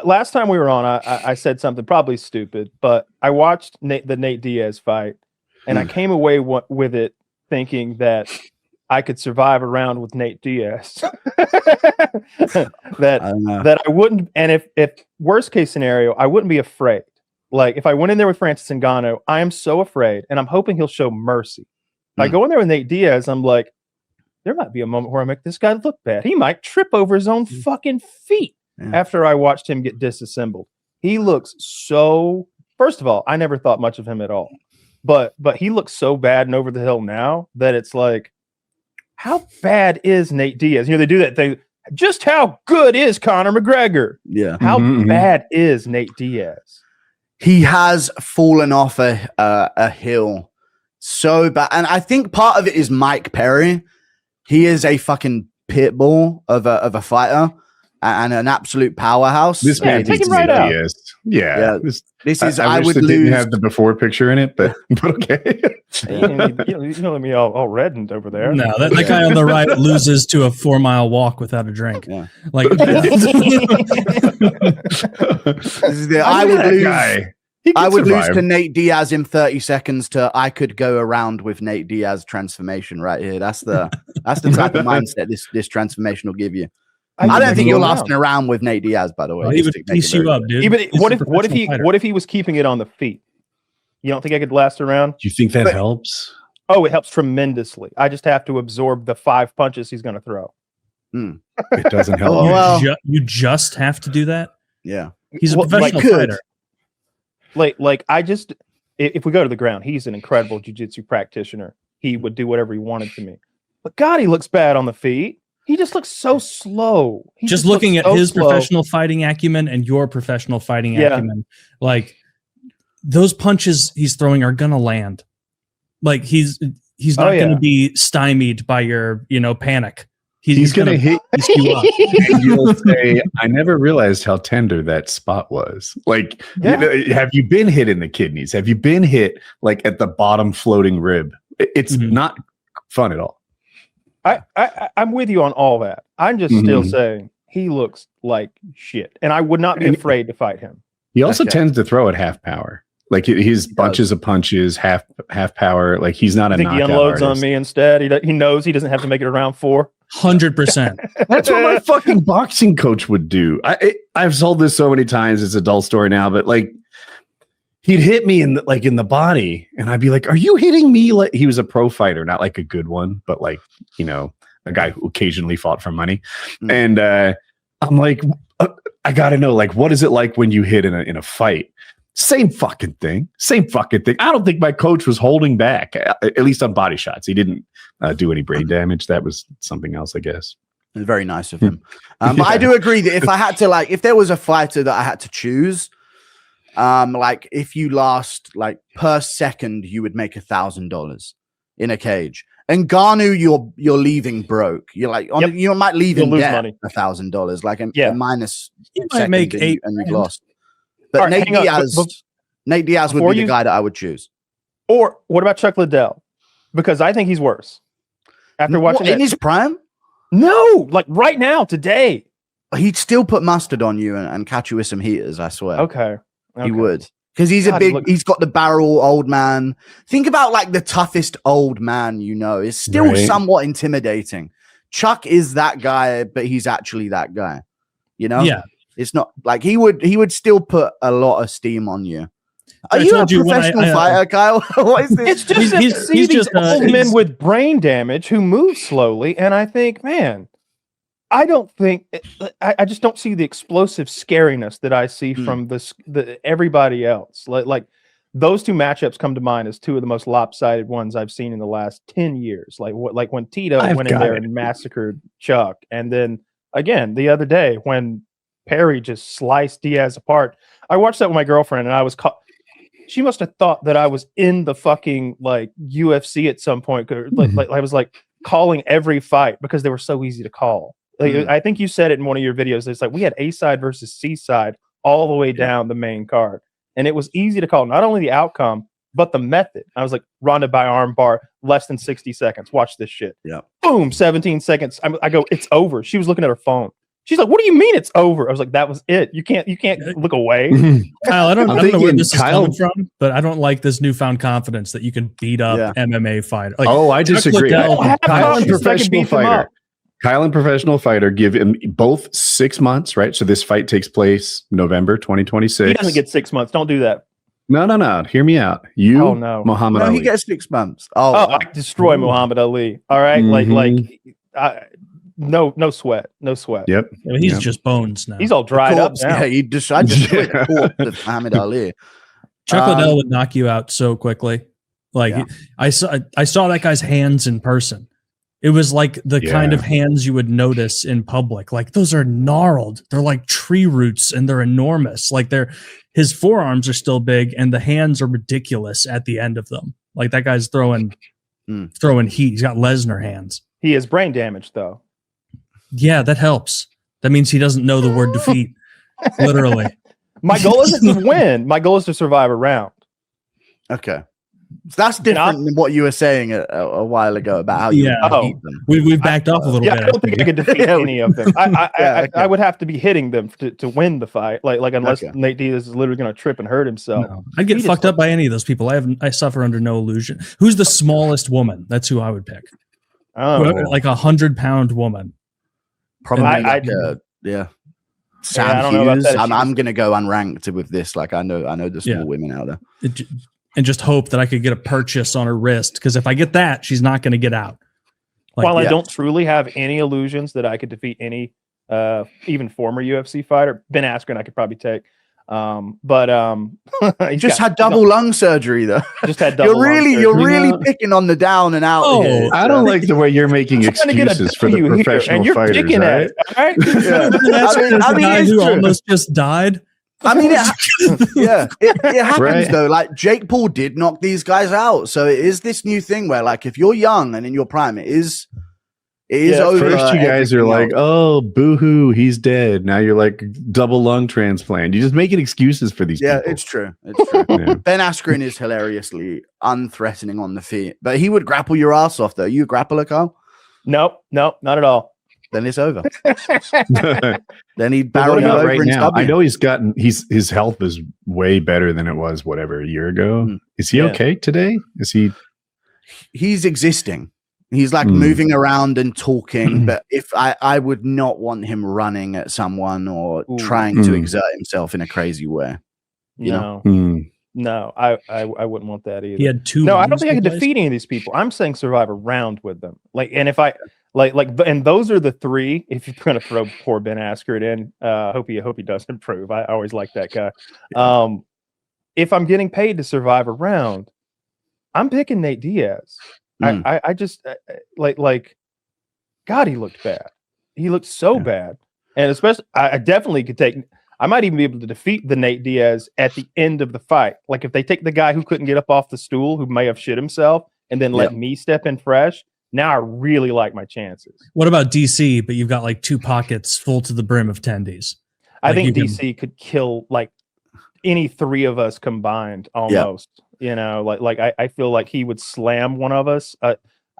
last time we were on, I said something probably stupid, but I watched the Nate Diaz fight, and I came away with it thinking that I could survive a round with Nate Diaz. that I wouldn't, and if worst case scenario, I wouldn't be afraid. Like if I went in there with Francis Ngannou, I am so afraid, and I'm hoping he'll show mercy. If I go in there with Nate Diaz, I'm like, there might be a moment where I make this guy look bad. He might trip over his own fucking feet after I watched him get disassembled. He looks so. First of all, I never thought much of him at all, but he looks so bad and over the hill now that it's like, how bad is Nate Diaz? You know, they do that thing. Just how good is Conor McGregor? Yeah. How bad is Nate Diaz? He has fallen off a hill so bad. And I think part of it is Mike Perry. He is a fucking pit bull of a fighter and an absolute powerhouse. This man take him right out. Yeah. This is I wish would it lose. didn't have the before picture in it, but okay. You know me all reddened over there. No, that guy on the right loses to a 4-mile walk without a drink. Yeah. Like I would lose to Nate Diaz in 30 seconds to I could go around with Nate Diaz transformation right here. That's the type of mindset this transformation will give you. I don't think you're lasting around with Nate Diaz, by the way. He would piece you up, dude. Even what if he was keeping it on the feet? You don't think I could last around? Do you think that helps? Oh, it helps tremendously. I just have to absorb the 5 punches he's going to throw. It doesn't help. You just have to do that? Yeah. He's a professional fighter. If we go to the ground, he's an incredible jiu-jitsu practitioner. He would do whatever he wanted to me. But God, he looks bad on the feet. He just looks so slow. Just looking at his professional fighting acumen and your professional fighting acumen, like those punches he's throwing are gonna land. Like he's not gonna be stymied by your panic. He's gonna hit you up. And you'll say, I never realized how tender that spot was. Like, have you been hit in the kidneys? Have you been hit like at the bottom floating rib? It's not fun at all. I'm with you on all that. I'm just still saying he looks like shit, and I would not be afraid to fight him. He also tends to throw at half power. Like his bunches of punches, half power. Like he's not a knockout artist. He unloads on me instead. He knows he doesn't have to make it around 4. 100%. That's what my fucking boxing coach would do. I've told this so many times. It's a dull story now, but like he'd hit me in the body, and I'd be like, "Are you hitting me?" Like he was a pro fighter, not like a good one, but like a guy who occasionally fought for money. And I'm like, I gotta know, like, what is it like when you hit in a fight? Same fucking thing. I don't think my coach was holding back, at least on body shots. He didn't do any brain damage. That was something else, I guess. It was very nice of him. But I do agree that if I had to, if there was a fighter that I had to choose, if you lost per second, you would make $1,000 in a cage. And Ngannou, you're leaving broke. You're you might leave in debt $1,000, a minus second, make and you've $8,000. lost. But Nate Diaz would be the guy that I would choose. Or what about Chuck Liddell? Because I think he's worse. After watching in his prime? No, like right now, today. He'd still put mustard on you and catch you with some heaters, I swear. Okay. He would. Because he's he's got the barrel old man. Think about the toughest old man is still somewhat intimidating. Chuck is that guy, but he's actually that guy. Yeah. It's not he would still put a lot of steam on you. Are you a professional fighter, Kyle? What is this? It's just he's these old men with brain damage who move slowly, and I think, man, I just don't see the explosive scariness that I see from the everybody else. Like those two matchups come to mind as two of the most lopsided ones I've seen in the last 10 years. Like when Tito went in there and massacred Chuck, and then again the other day when Perry just sliced Diaz apart. I watched that with my girlfriend, and I was she must have thought that I was in the fucking UFC at some point. I was calling every fight because they were so easy to call. I think you said it in one of your videos. It's we had A side versus C side all the way down the main card, and it was easy to call not only the outcome but the method. I was like, Ronda by armbar, less than 60 seconds. Watch this shit. Yeah. Boom, 17 seconds. I go, it's over. She was looking at her phone. She's like, what do you mean it's over? I was like, that was it. You can't look away. Kyle, I don't know where this is coming from, but I don't like this newfound confidence that you can beat up MMA fighter. Like, I disagree. Kyle and professional fighter give him both 6 months, right? So this fight takes place November 2026. He doesn't get 6 months. Don't do that. No. Hear me out. Muhammad Ali. He gets 6 months. I destroy Muhammad Ali. All right, no sweat. Yep. I mean, he's just bones now. He's all dried up now. Yeah, I just the corpse of Muhammad Ali. Chuck Liddell would knock you out so quickly. I saw that guy's hands in person. It was like the kind of hands you would notice in public. Like, those are gnarled. They're like tree roots and they're enormous. Like, his forearms are still big and the hands are ridiculous at the end of them. Like, that guy's throwing heat. He's got Lesnar hands. He has brain damage though. Yeah, that helps. That means he doesn't know the word defeat. Literally. My goal isn't to win. My goal is to survive a round. Okay. So that's different than what you were saying a while ago about how you defeat them. We've backed off a little bit. I don't think I could defeat any of them. I would have to be hitting them to win the fight. Like unless Nate Diaz is literally going to trip and hurt himself. No. I'd get fucked up by any of those people. I suffer under no illusion. Who's the smallest woman? That's who I would pick. Like 100-pound woman. Probably Sam Hughes. I'm going to go unranked with this. Like, I know the small women out there. And just hope that I could get a purchase on her wrist, because if I get that, she's not going to get out. While I don't truly have any illusions that I could defeat any even former UFC fighter, Ben Askren I could probably take. He just had double lung surgery though. Just had double. You're really picking on the down and out. Here. I don't like the way you're making excuses for the professional fighters, right? I mean, guy who almost just died. I mean, it happens though. Like, Jake Paul did knock these guys out, so it is this new thing where, like, if you're young and in your prime, it is over. First, you guys are like, "Oh, boo-hoo, he's dead." Now you're like, double lung transplant. You're just making excuses for these people. Yeah, it's true. Ben Askren is hilariously unthreatening on the feet, but he would grapple your ass off though. You a grappler, Carl? Nope, not at all. Then it's over. Then he'd barrel you over and stub you. I know his health is way better than it was a year ago. Is he okay today? He's existing. He's like moving around and talking, but if I would not want him running at someone or trying to exert himself in a crazy way. No, I wouldn't want that either. He had two. No, I don't think I could defeat any of these people. I'm saying survive a round with them. Like, and if I and those are the three. If you're going to throw poor Ben Askren in, hope he does improve. I always like that guy. If I'm getting paid to survive a round, I'm picking Nate Diaz. I just God, he looked bad. He looked so bad, and especially I definitely could take. I might even be able to defeat the Nate Diaz at the end of the fight. Like, if they take the guy who couldn't get up off the stool, who may have shit himself, and then let me step in fresh. Now I really like my chances. What about DC? But you've got like two pockets full to the brim of tendies. I think DC could kill like any three of us combined almost. You know, like I feel like he would slam one of us.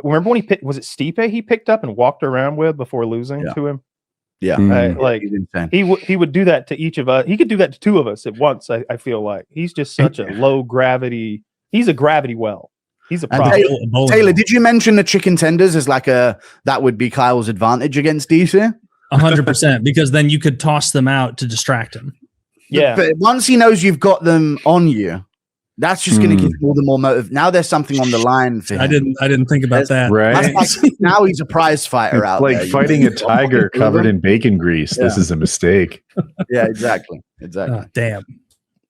Remember when was it Stipe he picked up and walked around with before losing to him? Yeah. Like he would do that to each of us. He could do that to two of us at once. I feel like he's just such a low gravity. He's a gravity well. He's a problem. Taylor, did you mention the chicken tenders as like that would be Kyle's advantage against DC? 100%, because then you could toss them out to distract him. Yeah. But once he knows you've got them on you, that's just going to give him all the more motive. Now there's something on the line for him. I didn't think about that. Right. Like, now he's a prize fighter out like there. Fighting a tiger covered in bacon grease. This is a mistake. Yeah, exactly. Oh, damn.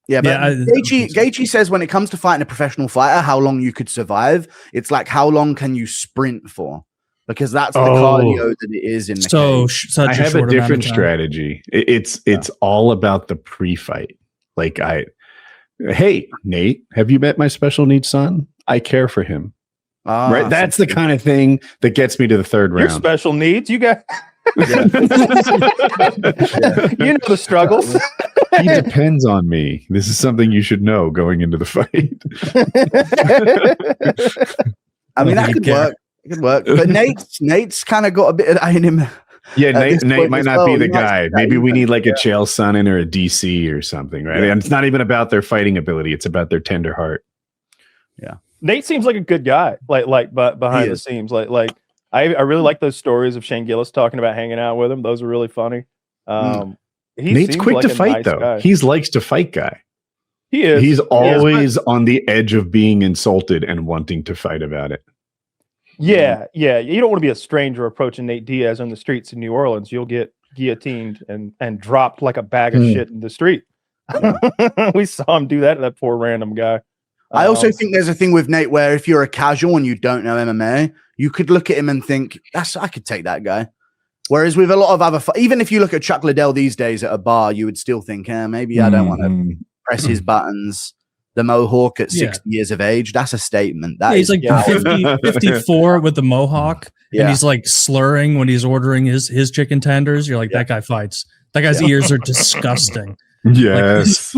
Yeah, but Gaethje says when it comes to fighting a professional fighter, how long you could survive, it's like how long can you sprint for? Because that's the cardio that it is in the cage. I have a different strategy. It's all about the pre-fight. Like hey, Nate, have you met my special needs son? I care for him. Right? That's the kind of thing that gets me to the third round. Your special needs, you got you know the struggles. He depends on me. This is something you should know going into the fight. I mean, that could work. It could work. But Nate's kind of got a bit of that in him. Yeah, Nate might not be the guy. Maybe we need like a Chael Sonnen or a DC or something, right? And it's not even about their fighting ability; it's about their tender heart. Yeah, Nate seems like a good guy. But behind the scenes, I really like those stories of Shane Gillis talking about hanging out with him. Those were really funny. Nate's quick to fight, though. Guy. He's likes to fight guy. He is. He's always on the edge of being insulted and wanting to fight about it. Yeah. You don't want to be a stranger approaching Nate Diaz on the streets in New Orleans. You'll get guillotined and dropped like a bag of shit in the street. We saw him do that to that poor random guy. I also think there's a thing with Nate where if you're a casual and you don't know MMA, you could look at him and think, I could take that guy. Whereas with a lot of other, even if you look at Chuck Liddell these days at a bar, you would still think, maybe I don't want to press his buttons. The mohawk at 60 years of age, that's a statement. He's like 54 with the mohawk, and he's like slurring when he's ordering his chicken tenders. You're like, that guy fights. That guy's ears are disgusting. Yes.